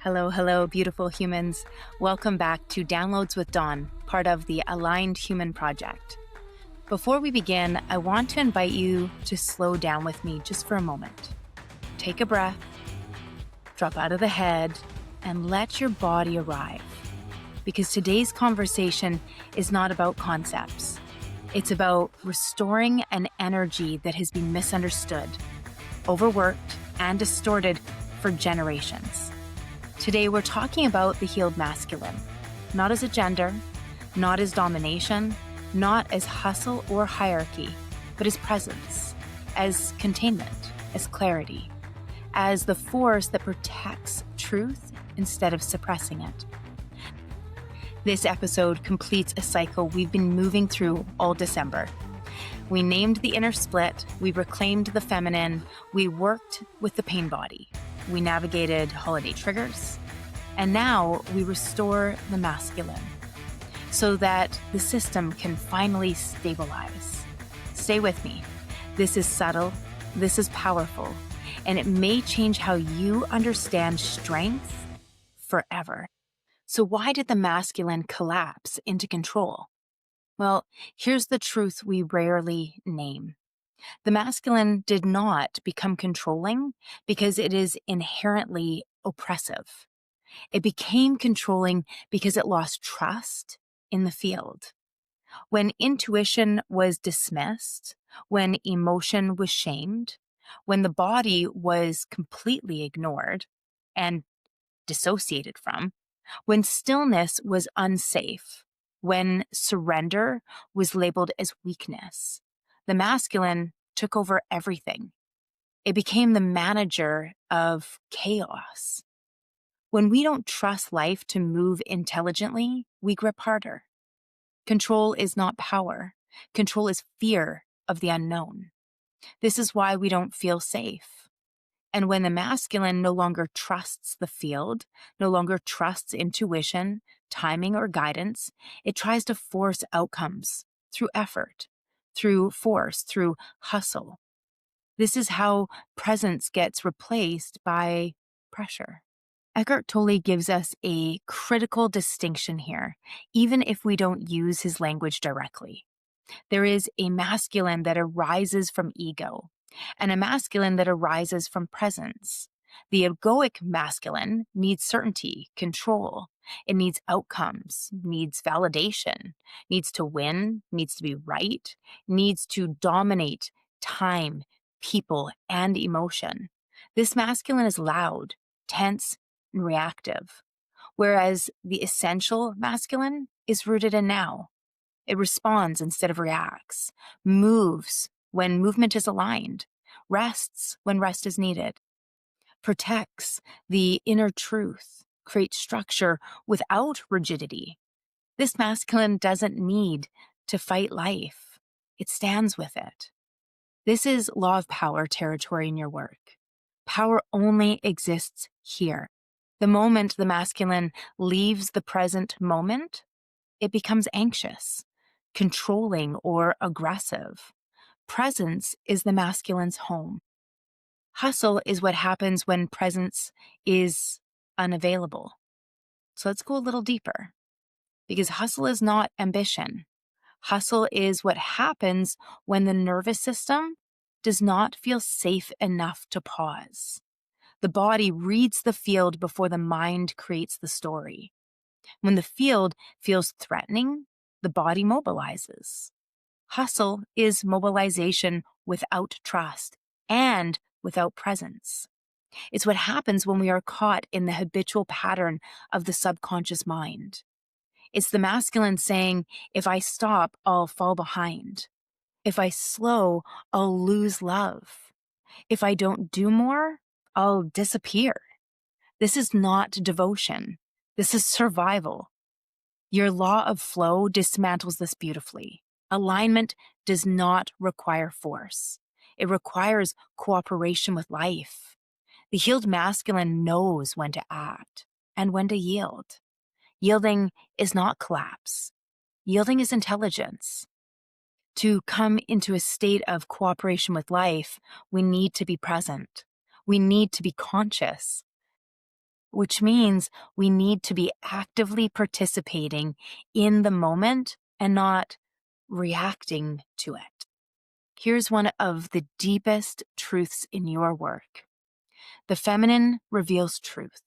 Hello, hello, beautiful humans. Welcome back to Downloads with Dawn, part of the Aligned Human Project. Before we begin, I want to invite you to slow down with me just for a moment. Take a breath, drop out of the head, and let your body arrive. Because today's conversation is not about concepts. It's about restoring an energy that has been misunderstood, overworked, and distorted for generations. Today, we're talking about the healed masculine, not as a gender, not as domination, not as hustle or hierarchy, but as presence, as containment, as clarity, as the force that protects truth instead of suppressing it. This episode completes a cycle we've been moving through all December. We named the inner split, we reclaimed the feminine, we worked with the pain body. We navigated holiday triggers, and now we restore the masculine so that the system can finally stabilize. Stay with me. This is subtle, this is powerful, and it may change how you understand strength forever. So why did the masculine collapse into control? Well, here's the truth we rarely name. The masculine did not become controlling because it is inherently oppressive. It became controlling because it lost trust in the field. When intuition was dismissed, when emotion was shamed, when the body was completely ignored and dissociated from, when stillness was unsafe, when surrender was labeled as weakness, the masculine took over everything. It became the manager of chaos. When we don't trust life to move intelligently, we grip harder. Control is not power. Control is fear of the unknown. This is why we don't feel safe. And when the masculine no longer trusts the field, no longer trusts intuition, timing, or guidance, it tries to force outcomes through effort, through force, through hustle. This is how presence gets replaced by pressure. Eckhart Tolle gives us a critical distinction here, even if we don't use his language directly. There is a masculine that arises from ego, and a masculine that arises from presence. The egoic masculine needs certainty, control. It needs outcomes, needs validation, needs to win, needs to be right, needs to dominate time, people, and emotion. This masculine is loud, tense, and reactive, whereas the essential masculine is rooted in now. It responds instead of reacts, moves when movement is aligned, rests when rest is needed, protects the inner truth, creates structure without rigidity. This masculine doesn't need to fight life. It stands with it. This is law of power territory in your work. Power only exists here. The moment the masculine leaves the present moment, it becomes anxious, controlling, or aggressive. Presence is the masculine's home. Hustle is what happens when presence is unavailable. So let's go a little deeper, because hustle is not ambition. Hustle is what happens when the nervous system does not feel safe enough to pause. The body reads the field before the mind creates the story. When the field feels threatening, the body mobilizes. Hustle is mobilization without trust and without presence. It's what happens when we are caught in the habitual pattern of the subconscious mind. It's the masculine saying, if I stop, I'll fall behind. If I slow, I'll lose love. If I don't do more, I'll disappear. This is not devotion. This is survival. Your law of flow dismantles this beautifully. Alignment does not require force. It requires cooperation with life. The healed masculine knows when to act and when to yield. Yielding is not collapse. Yielding is intelligence. To come into a state of cooperation with life, we need to be present. We need to be conscious. which means we need to be actively participating in the moment and not reacting to it. Here's one of the deepest truths in your work. The feminine reveals truth.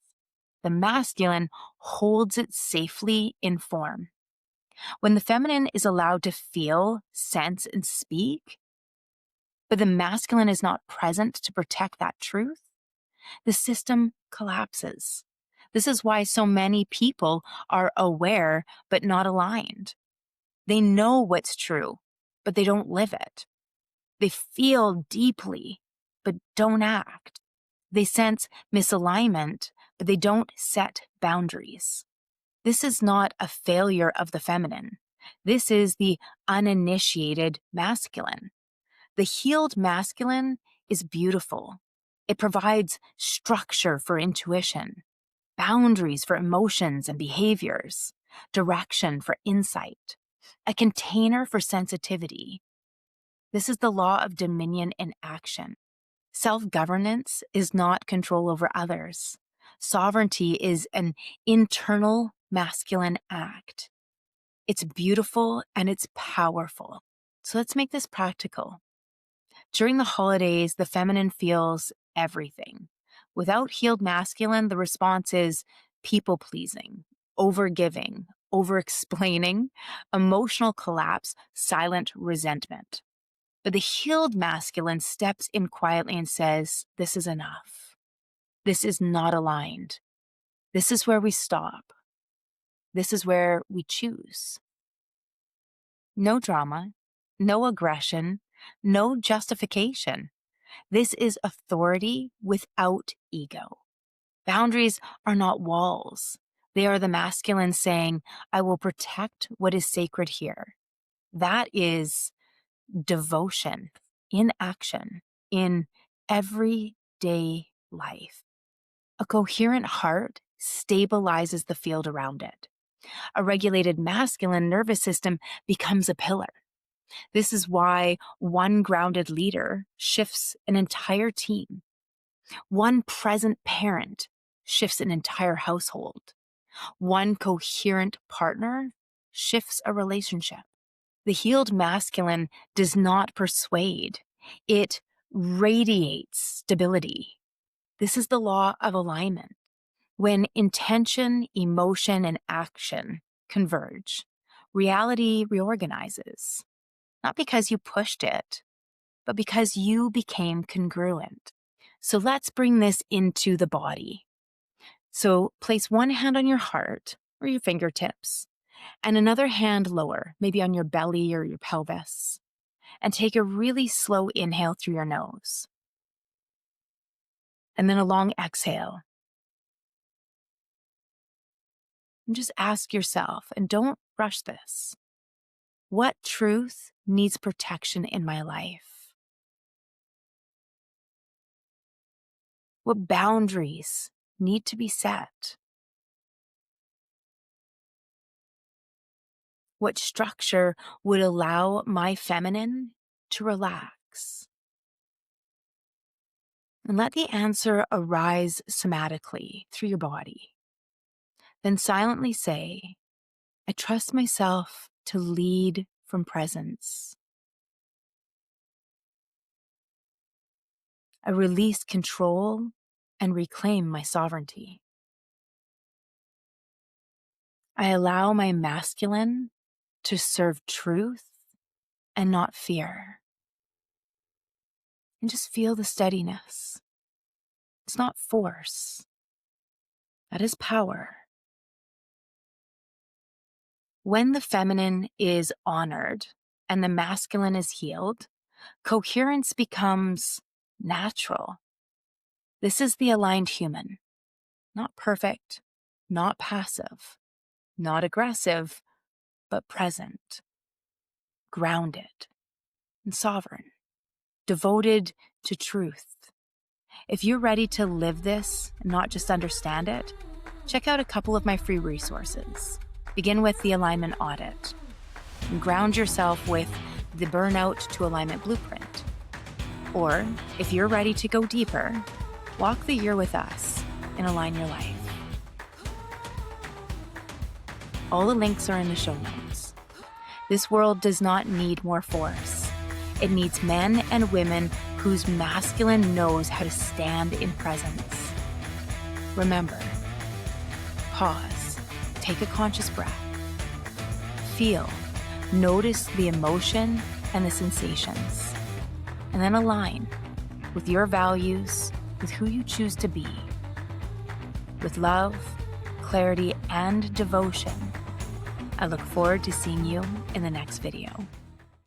The masculine holds it safely in form. When the feminine is allowed to feel, sense, and speak, but the masculine is not present to protect that truth, the system collapses. This is why so many people are aware but not aligned. They know what's true, but they don't live it. They feel deeply, but don't act. They sense misalignment, but they don't set boundaries. This is not a failure of the feminine. This is the uninitiated masculine. The healed masculine is beautiful. It provides structure for intuition, boundaries for emotions and behaviors, direction for insight, a container for sensitivity. This is the law of dominion in action. Self-governance is not control over others. Sovereignty is an internal masculine act. It's beautiful and it's powerful. So let's make this practical. During the holidays, the feminine feels everything. Without healed masculine, the response is people-pleasing, over-giving, over-explaining, emotional collapse, silent resentment. But the healed masculine steps in quietly and says, this is enough. This is not aligned. This is where we stop. This is where we choose. No drama, no aggression, no justification. This is authority without ego. Boundaries are not walls. They are the masculine saying, I will protect what is sacred here. That is devotion in action in everyday life. A coherent heart stabilizes the field around it. A regulated masculine nervous system becomes a pillar. This is why one grounded leader shifts an entire team. One present parent shifts an entire household. One coherent partner shifts a relationship. The healed masculine does not persuade. It radiates stability. This is the law of alignment. When intention, emotion, and action converge, reality reorganizes. Not because you pushed it, but because you became congruent. So let's bring this into the body. So place one hand on your heart or your fingertips and another hand lower, maybe on your belly or your pelvis, and take a really slow inhale through your nose. And then a long exhale. And just ask yourself, and don't rush this, what truth needs protection in my life? What boundaries need to be set? What structure would allow my feminine to relax? And let the answer arise somatically through your body. Then silently say, I trust myself to lead from presence. I release control and reclaim my sovereignty. I allow my masculine to serve truth and not fear. And just feel the steadiness. It's not force. That is power. When the feminine is honored and the masculine is healed, coherence becomes natural. This is the aligned human. Not perfect, not passive, not aggressive, but present, grounded, and sovereign, devoted to truth. If you're ready to live this and not just understand it, check out a couple of my free resources. Begin with the Alignment Audit and ground yourself with the Burnout to Alignment Blueprint. Or, if you're ready to go deeper, walk the year with us and align your life. All the links are in the show notes. This world does not need more force. It needs men and women whose masculine knows how to stand in presence. Remember, pause, take a conscious breath, feel, notice the emotion and the sensations, and then align with your values, with who you choose to be. With love, clarity, and devotion, I look forward to seeing you in the next video.